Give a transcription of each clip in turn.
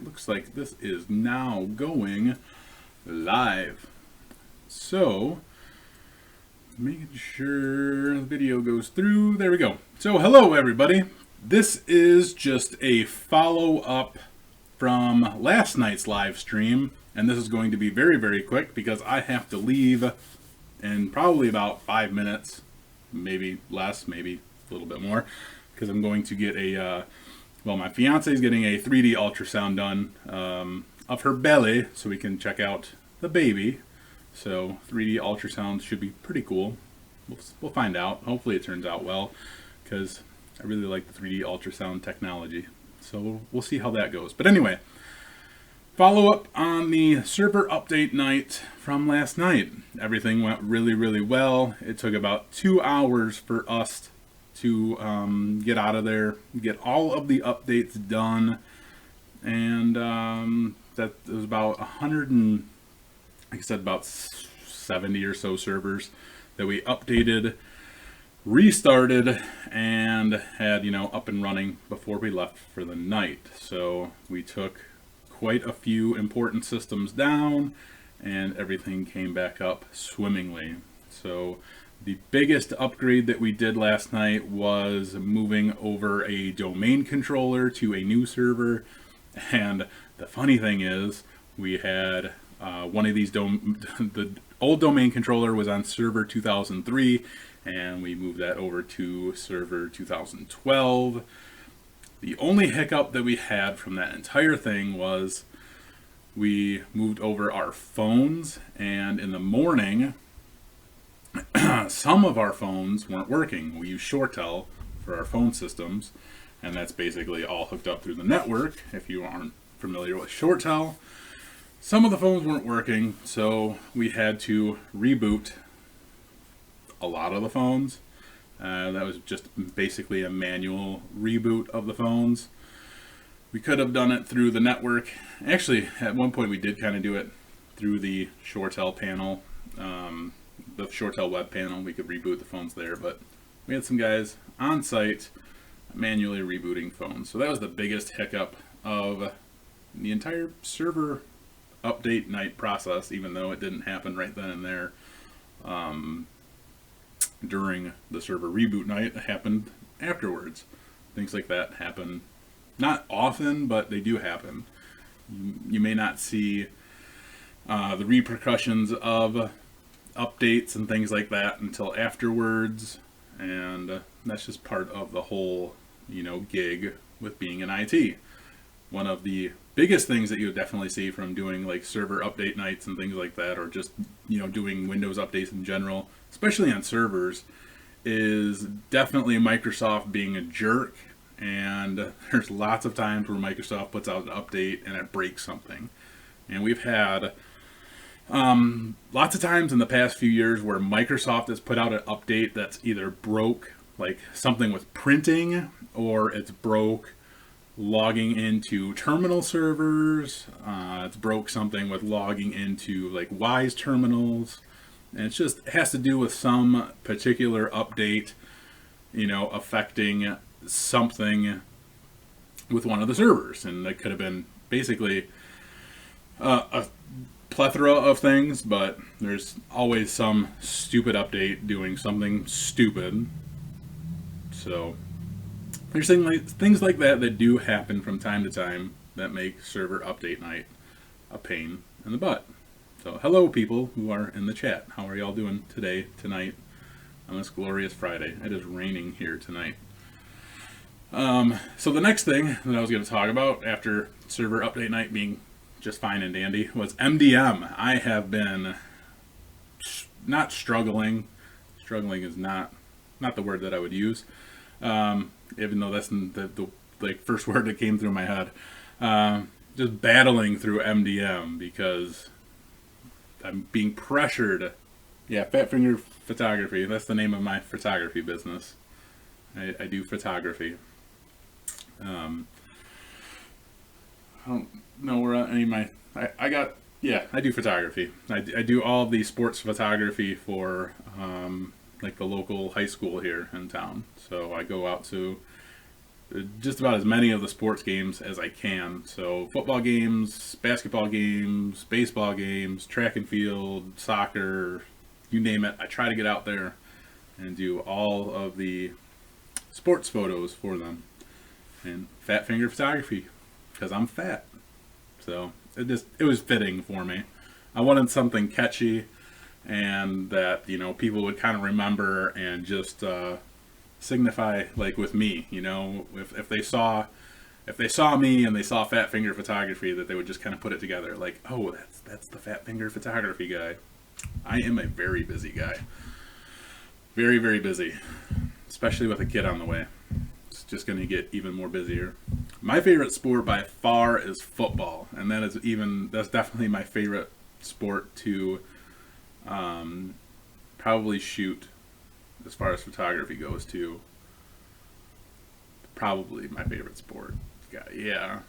looks like this is now going live. So, making sure the video goes through. There we go. So, hello everybody. This is just a follow-up from last night's live stream, and this is going to be very, very quick because I have to leave in probably about 5 minutes, maybe less, maybe a little bit more, because I'm going to get a well, my fiance is getting a 3D ultrasound done of her belly so we can check out the baby. So 3D ultrasound should be pretty cool. We'll find out. Hopefully it turns out well, because I really like the 3D ultrasound technology. So we'll see how that goes. But anyway, follow up on the server update night from last night. Everything went really, really well. It took about 2 hours for us to get out of there, get all of the updates done, and that was about 100 and, like I said, about 70 or so servers that we updated, restarted, and had, up and running before we left for the night. So we took quite a few important systems down, and everything came back up swimmingly. So the biggest upgrade that we did last night was moving over a domain controller to a new server. And the funny thing is, we had one of these, the old domain controller was on server 2003, and we moved that over to server 2012. The only hiccup that we had from that entire thing was we moved over our phones, and in the morning, some of our phones weren't working. We use ShoreTel for our phone systems, and that's basically all hooked up through the network. If you aren't familiar with ShoreTel, some of the phones weren't working, so we had to reboot a lot of the phones. That was just basically a manual reboot of the phones. We could have done it through the network. Actually, at one point we did kind of do it through the ShoreTel panel. The ShoreTel web panel, we could reboot the phones there, but we had some guys on site manually rebooting phones. So that was the biggest hiccup of the entire server update night process, even though it didn't happen right then and there during the server reboot night. It happened afterwards. Things like that happen not often, but they do happen. You may not see the repercussions of updates and things like that until afterwards, and that's just part of the whole gig with being in IT. One of the biggest things that you would definitely see from doing like server update nights and things like that, or just doing Windows updates in general, especially on servers, is definitely Microsoft being a jerk. And there's lots of times where Microsoft puts out an update and it breaks something, and we've had lots of times in the past few years where Microsoft has put out an update that's either broke, like something with printing, or it's broke logging into terminal servers. It's broke something with logging into like Wise terminals. And it has to do with some particular update, affecting something with one of the servers. And that could have been basically a plethora of things, but there's always some stupid update doing something stupid. So there's things like that that do happen from time to time that make server update night a pain in the butt. So hello people who are in the chat. How are y'all doing today, tonight, on this glorious Friday? It is raining here tonight. So the next thing that I was going to talk about after server update night being just fine and dandy was MDM. I have been not struggling. Struggling is not the word that I would use, even though that's the first word that came through my head. Just battling through MDM because I'm being pressured. Yeah, Fat Finger Photography. That's the name of my photography business. I do photography. I don't know where any of my... I do photography. I do all of the sports photography for like the local high school here in town. So I go out to just about as many of the sports games as I can. So football games, basketball games, baseball games, track and field, soccer, you name it. I try to get out there and do all of the sports photos for them. And fat finger photography, because I'm fat. So it was fitting for me. I wanted something catchy and that, you know, people would kind of remember and just signify, like with me, you know, if they saw me and they saw fat finger photography, that they would just kind of put it together, like, oh, that's the fat finger photography guy. I am a very busy guy, very, very busy, especially with a kid on the way. It's just going to get even more busier. My favorite sport by far is football, and that's definitely my favorite sport to probably shoot, as far as photography goes, too. Probably my favorite sport. Yeah,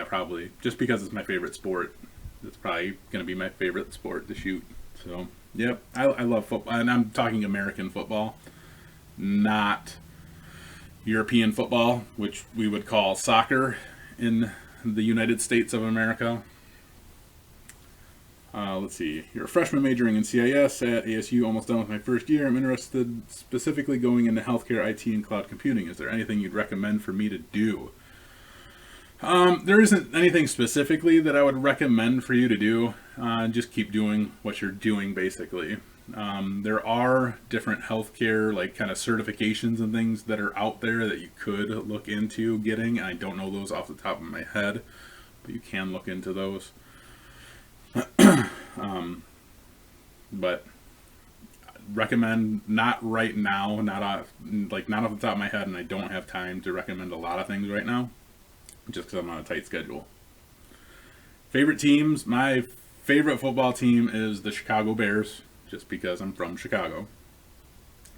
probably. Just because it's my favorite sport, it's probably going to be my favorite sport to shoot. So, yep, I love football, and I'm talking American football, not European football, which we would call soccer in the United States of America. Let's see. You're a freshman majoring in CIS at ASU, almost done with my first year. I'm interested specifically going into healthcare, IT, and cloud computing. Is there anything you'd recommend for me to do? There isn't anything specifically that I would recommend for you to do. Just keep doing what you're doing, basically. There are different healthcare, like, kind of certifications and things that are out there that you could look into getting. I don't know those off the top of my head, but you can look into those. But recommend not right now, not off the top of my head, and I don't have time to recommend a lot of things right now, just because I'm on a tight schedule. Favorite teams? My favorite football team is the Chicago Bears, just because I'm from Chicago.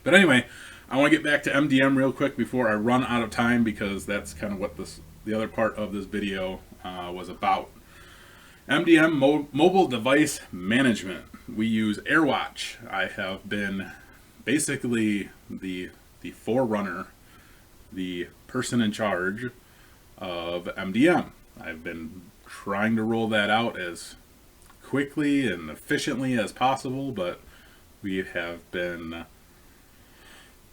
But anyway, I want to get back to MDM real quick before I run out of time, because that's kind of what the other part of this video was about. MDM, mobile device management. We use AirWatch. I have been basically the forerunner, the person in charge of MDM. I've been trying to roll that out as quickly and efficiently as possible, but we have been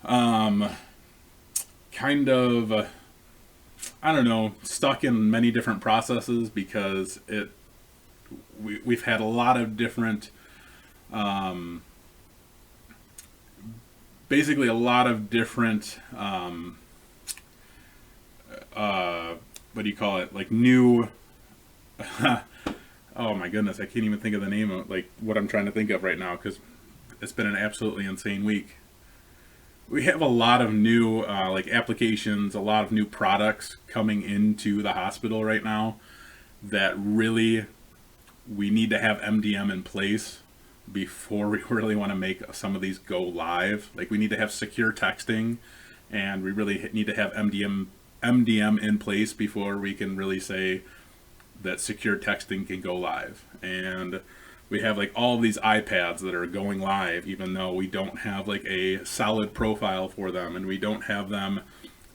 kind of, I don't know, stuck in many different processes, because we've had a lot of different, basically a lot of different, what do you call it, like new, oh my goodness, I can't even think of the name of, like, what I'm trying to think of right now, because it's been an absolutely insane week. We have a lot of new, like, applications, a lot of new products coming into the hospital right now that really, we need to have MDM in place before we really want to make some of these go live. Like, we need to have secure texting, and we really need to have MDM in place before we can really say that secure texting can go live. And we have, like, all of these iPads that are going live, even though we don't have, like, a solid profile for them, and we don't have them,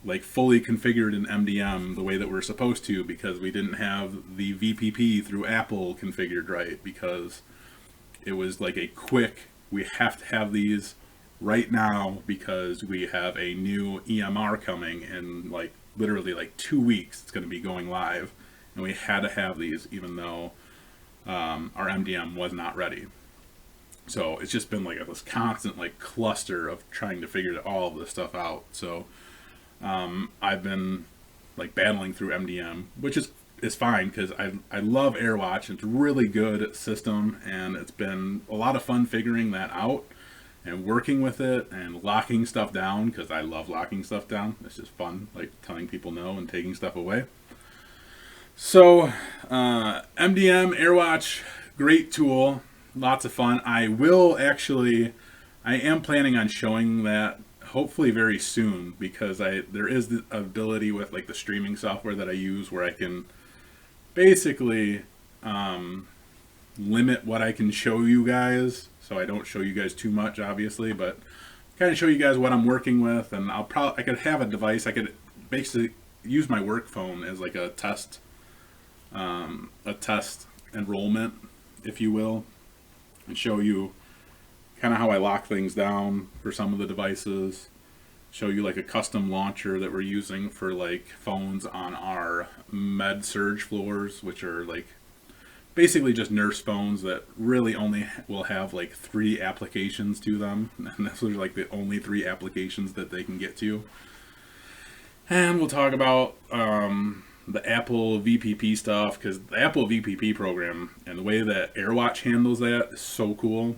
like, fully configured in MDM the way that we're supposed to, because we didn't have the VPP through Apple configured right, because it was like a quick, we have to have these right now because we have a new EMR coming in, like, literally like 2 weeks. It's going to be going live, and we had to have these even though our MDM was not ready. So it's just been like this constant, like, cluster of trying to figure all of this stuff out. So I've been, like, battling through MDM, which is fine, because I love AirWatch. It's a really good system, and it's been a lot of fun figuring that out and working with it and locking stuff down, because I love locking stuff down. It's just fun, like, telling people no and taking stuff away. So MDM, AirWatch, great tool, lots of fun. I am planning on showing that hopefully very soon, because there is the ability with, like, the streaming software that I use where I can basically limit what I can show you guys, so I don't show you guys too much, obviously, but kind of show you guys what I'm working with, and I could have a device. I could basically use my work phone as like a test enrollment, if you will, and show you kind of how I lock things down for some of the devices. Show you like a custom launcher that we're using for like phones on our med surge floors, which are like basically just nurse phones that really only will have like 3 applications to them, and those are like the only 3 applications that they can get to. And we'll talk about the Apple VPP stuff, because the Apple VPP program and the way that AirWatch handles that is so cool,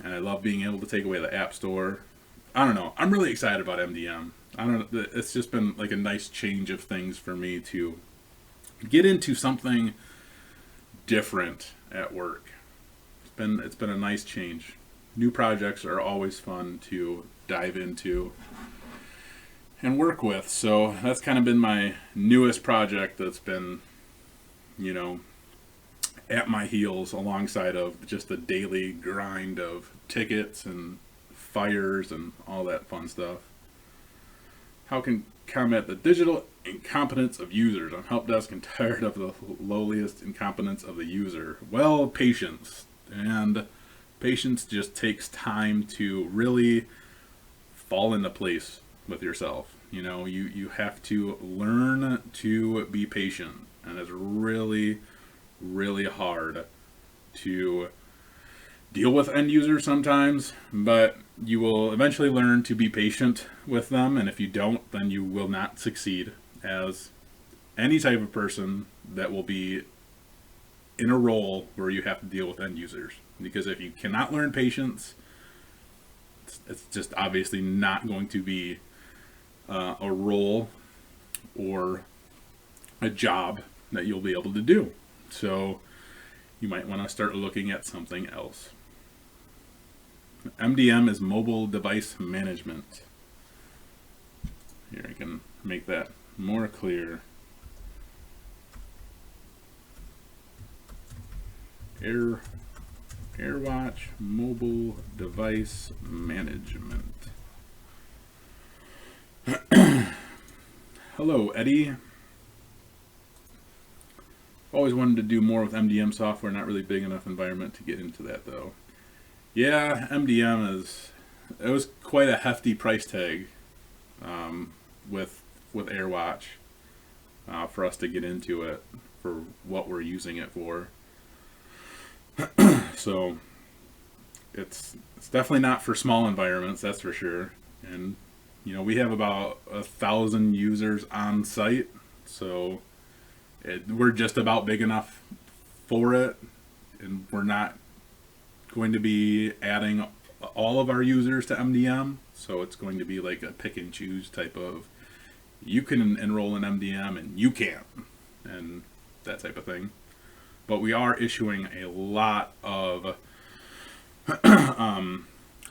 and I love being able to take away the App Store. I don't know. I'm really excited about MDM. It's just been like a nice change of things for me to get into something different at work. It's been a nice change. New projects are always fun to dive into and work with. So that's kind of been my newest project that's been, you know, at my heels alongside of just the daily grind of tickets and fires and all that fun stuff. How can combat the digital incompetence of users? I'm help desk and tired of the lowliest incompetence of the user. Well, patience. And patience just takes time to really fall into place with yourself. You know, you have to learn to be patient, and it's really, really hard to deal with end users sometimes, but you will eventually learn to be patient with them, and if you don't, then you will not succeed as any type of person that will be in a role where you have to deal with end users. Because if you cannot learn patience, it's just obviously not going to be a role or a job that you'll be able to do. So you might want to start looking at something else. MDM is mobile device management. Here, I can make that more clear. AirWatch mobile device management. Hello, Eddie. Always wanted to do more with MDM software, not really big enough environment to get into that though. Yeah, MDM it was quite a hefty price tag with AirWatch for us to get into it for what we're using it for. So it's definitely not for small environments, that's for sure. And you know, we have about 1,000 users on site, so we're just about big enough for it, and we're not going to be adding all of our users to MDM, so it's going to be like a pick and choose type of, you can enroll in MDM and you can't, and that type of thing. But we are issuing a lot of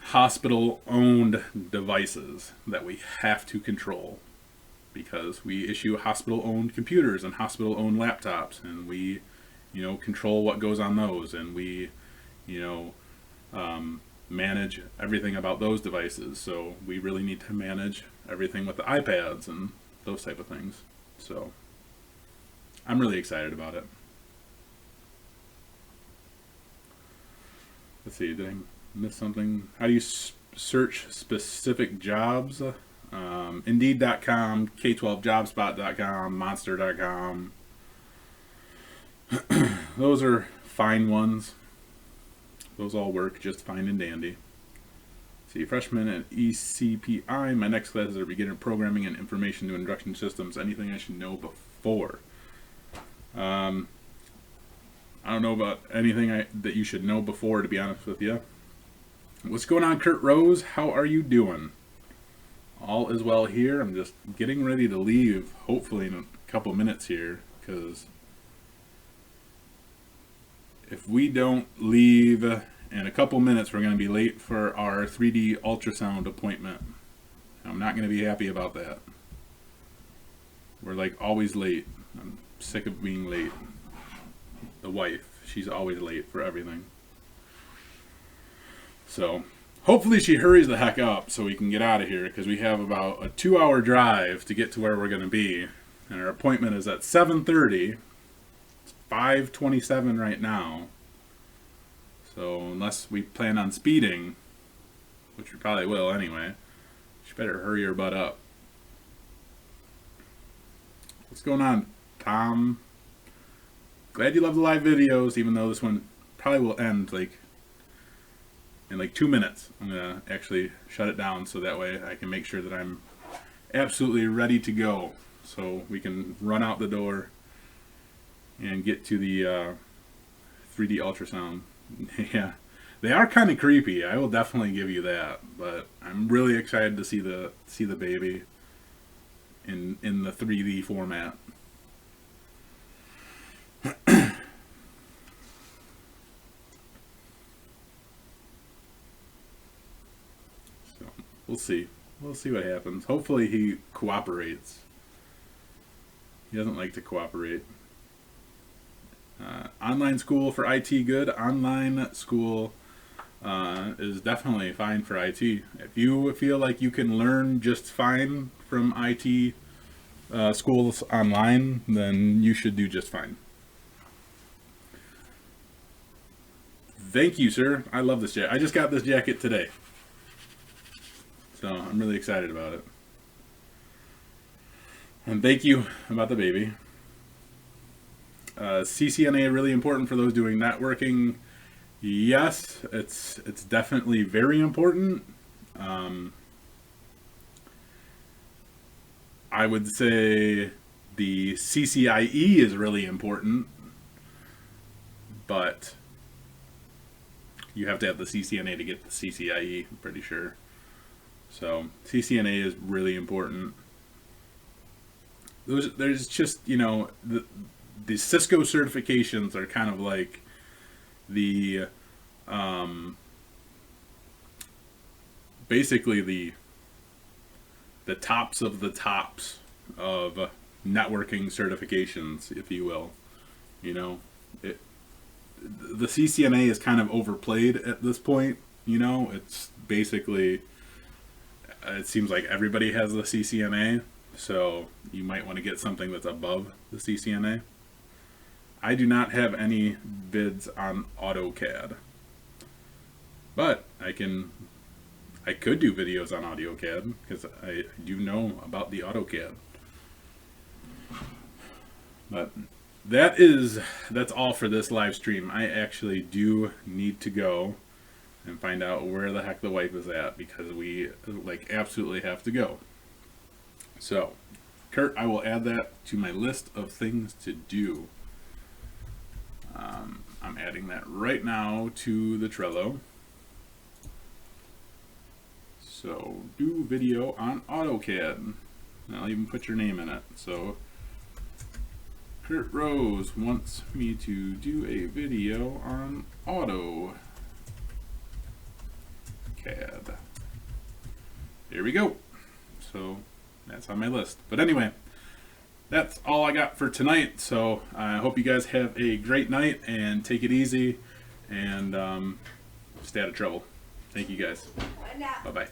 hospital-owned devices that we have to control, because we issue hospital-owned computers and hospital-owned laptops, and we, you know, control what goes on those, and we, you know, manage everything about those devices. So we really need to manage everything with the iPads and those type of things. So I'm really excited about it. Let's see, did I miss something? How do you search specific jobs? Indeed.com, K12jobspot.com, Monster.com. Those are fine ones. Those all work just fine and dandy. See, freshman at ECPI. My next classes are beginner programming and information to instruction systems. Anything I should know before? I don't know about anything that you should know before, to be honest with you. What's going on, Kurt Rose? How are you doing? All is well here. I'm just getting ready to leave, hopefully in a couple minutes here, because if we don't leave in a couple minutes, we're going to be late for our 3D ultrasound appointment. I'm not going to be happy about that. We're like always late. I'm sick of being late. The wife, she's always late for everything. So hopefully she hurries the heck up so we can get out of here, because we have about a 2-hour drive to get to where we're going to be. And our appointment is at 7:30. It's 5:27 right now. So unless we plan on speeding, which we probably will anyway, she better hurry her butt up. What's going on, Tom? Glad you love the live videos, even though this one probably will end in like 2 minutes. I'm going to actually shut it down so that way I can make sure that I'm absolutely ready to go, so we can run out the door and get to the 3D ultrasound. Yeah, they are kind of creepy, I will definitely give you that, but I'm really excited to see the baby in the 3D format. So we'll see what happens. Hopefully he cooperates. He doesn't like to cooperate. Online school for IT, good. Online school is definitely fine for IT. If you feel like you can learn just fine from IT schools online, then you should do just fine. Thank you, sir. I love this jacket. I just got this jacket today, so I'm really excited about it. And thank you about the baby. CCNA really important for those doing networking. Yes, it's definitely very important. I would say the CCIE is really important, but you have to have the CCNA to get the CCIE, I'm pretty sure. So CCNA is really important. There's just, you know, the Cisco certifications are kind of like the basically the tops of the tops of networking certifications, if you will. You know, the CCNA is kind of overplayed at this point. You know, it's basically, it seems like everybody has the CCNA, so you might want to get something that's above the CCNA. I do not have any vids on AutoCAD, but I could do videos on AutoCAD because I do know about the AutoCAD. But that's all for this live stream. I actually do need to go and find out where the heck the wife is at, because we absolutely have to go. So, Kurt, I will add that to my list of things to do. I'm adding that right now to the Trello. So, do video on AutoCAD. And I'll even put your name in it. So, Kurt Rose wants me to do a video on AutoCAD. Here we go. So, that's on my list. But anyway, that's all I got for tonight. So I hope you guys have a great night and take it easy and stay out of trouble. Thank you guys. Bye-bye.